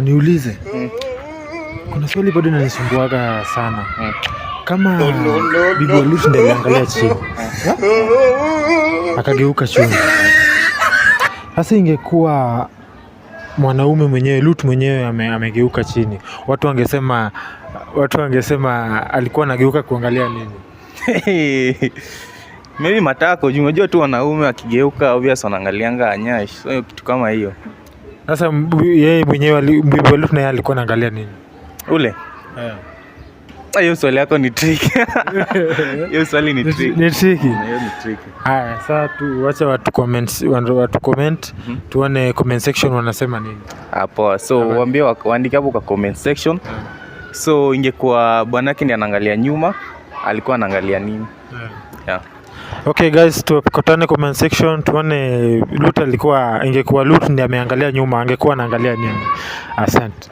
Niulize. Kuna swali bado inanisumbuaga sana. Kama bibi wa Lut ndiye aliangalia chini. Akageuka chini. Sasa ingekuwa mwanaume mwenyewe, Lut mwenyewe amegeuka chini. Watu wangesema alikuwa anageuka kuangalia nini? Maybe matako, juu unajua tu wanaume akigeuka obvious wanaangalianga anyash. So kitu kama hiyo. Sasa yeye mwenyewe bibi wa Lut naye alikuwa anaangalia nini? Ule? Hiyo swali yako ni tricky. Hiyo swali ni tricky. Ni tricky. Hiyo ni tricky. Haya, sasa tuache watu comment, tuone comment section wanasema nini. Hapo. So waambie waandike hapo kwa comment section. So ingekuwa bwanake ndiye anaangalia nyuma, alikuwa anaangalia nini? Yeah. Okay guys, tukutane comment section tuone ingekuwa Lut ndiye ameangalia nyuma, angekuwa anaangalia nini? Asante.